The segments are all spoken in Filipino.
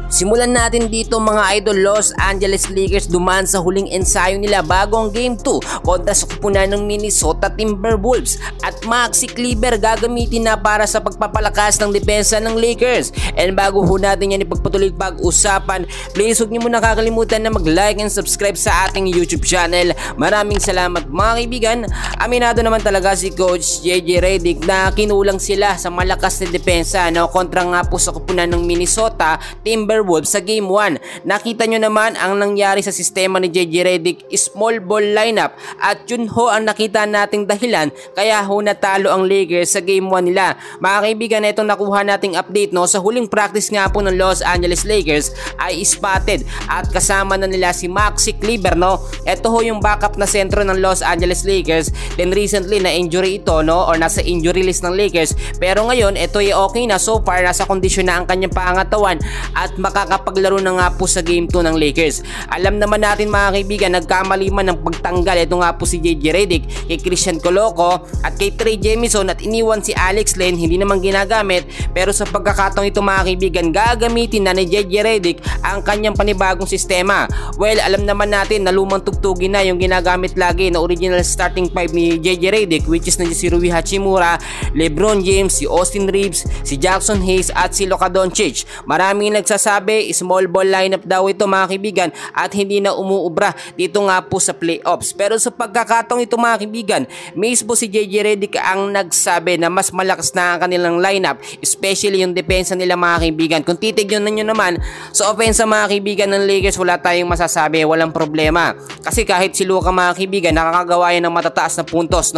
Simulan natin dito mga idol. Los Angeles Lakers dumaan sa huling ensayo nila bago ang Game 2 kontra sa kupunan ng Minnesota Timberwolves at Maxi Kleber gagamitin na para sa pagpapalakas ng depensa ng Lakers. And bago ho natin yan ipagpatuloy pag-usapan, please huwag niyo muna kakalimutan na mag-like and subscribe sa ating YouTube channel. Maraming salamat mga kaibigan. Aminado naman talaga si Coach JJ Redick na kinulang sila sa malakas na depensa kontra nga po sa kupunan ng Minnesota Timberwolves sa Game 1. Nakita nyo naman ang nangyari sa sistema ni JJ Redick, small ball lineup, at yun ho ang nakita nating dahilan kaya ho natalo ang Lakers sa Game 1 nila. Mga kaibigan, itong nakuha nating update sa huling practice nga po ng Los Angeles Lakers ay spotted at kasama na nila si Maxi Kleber. Ito ho yung backup na sentro ng Los Angeles Lakers. Then recently na injury ito or nasa injury list ng Lakers, pero ngayon ito ay okay na. So far nasa kondisyon na ang kanyang pangatawan at makakapaglaro na nga po sa Game 2 ng Lakers. Alam naman natin mga kaibigan, nagkamali man ng pagtanggal ito nga po si JJ Redick kay Christian Coloco at kay Trey Jemison at iniwan si Alex Len, hindi naman ginagamit. Pero sa pagkakataong ito mga kaibigan, gagamitin na ni JJ Redick ang kanyang panibagong sistema. Well, alam naman natin na lumang tugtugin na yung ginagamit lagi na original starting five ni JJ Redick, which is si Rui Hachimura, LeBron James, si Austin Reeves, si Jackson Hayes at si Luka Doncic. Maraming nagsasabi small ball lineup daw ito mga kaibigan at hindi na umuubra dito nga po sa playoffs. Pero sa pagkakataong ito mga kaibigan, mismo si JJ Redick ang nagsabi na mas malakas na ang kanilang lineup, especially yung depensa nila mga kaibigan. Kung titignan nyo naman sa offense mga kaibigan ng Lakers, wala tayong masasabi, walang problema. Kasi kahit si Luka mga kaibigan, nakakagawa yan ng matataas na puntos.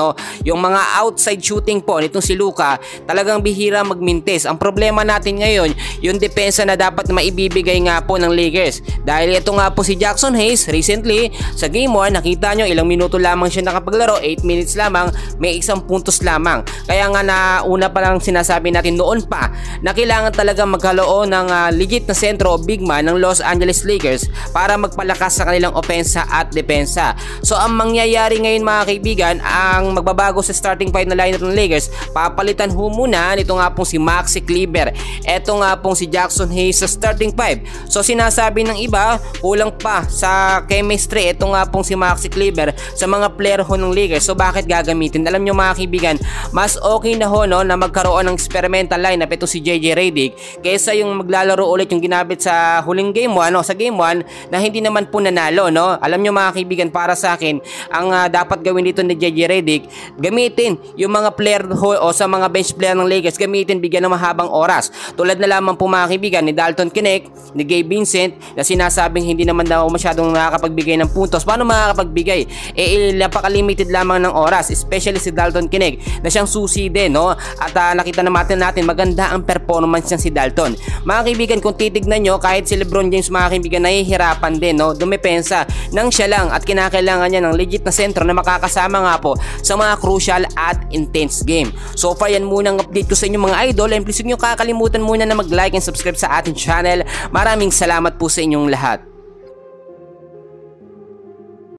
Yung mga outside shooting po nitong si Luka, talagang bihira magmintis. Ang problema natin ngayon, yung depensa na dapat maibibigay nga po ng Lakers. Dahil ito nga po si Jackson Hayes, recently sa Game 1, nakita nyo ilang minuto lamang siya nakapaglaro, 8 minutes lamang, may isang puntos lamang. Kaya nga na una pa lang sinasabi natin noon pa na kailangan talaga magkaloon ng legit na sentro o big man ng Los Angeles Lakers para magpalakas sa kanilang opensa at depensa. So ang mangyayari ngayon mga kaibigan, ang magbabago sa starting five na lineup ng Lakers, papalitan ho muna nito nga pong si Maxi Kleber, eto nga pong si Jackson Hayes sa starting five. So sinasabi ng iba, kulang pa sa chemistry ito nga pong si Maxi Kleber sa mga player ho ng Lakers. So bakit gagamitin? Alam nyo mga kaibigan, mas okay na ho na magkaroon ng experimental lineup ito si JJ Redick kaysa yung maglalaro ulit yung ginabit sa huling Game 1 sa Game 1 na hindi naman po nanalo. Alam nyo mga kaibigan, para sa akin ang dapat gawin dito ni JJ Redick, gamitin yung mga player o sa mga bench player ng Lakers, gamitin, bigyan ng mahabang oras. Tulad na lamang po mga kaibigan ni Dalton Knecht, ni Gabe Vincent na sinasabing hindi naman daw masyadong nakakapagbigay ng puntos. Paano makakapagbigay? Napaka-limited lamang ng oras, especially si Dalton Knecht na siyang susi din. At nakita naman natin maganda ang performance niya si Dalton. Mga kaibigan, kung titignan nyo, kahit si LeBron James mga kaibigan nahihirapan din dumepensa nang siya lang at kinakailangan niya ng legit na sentro na makakasama nga po sa mga crucial at intense game. So far yan muna ang update ko sa inyo mga idol, and please huwag nyo kakalimutan muna na mag-like and subscribe sa ating channel. Maraming salamat po sa inyong lahat.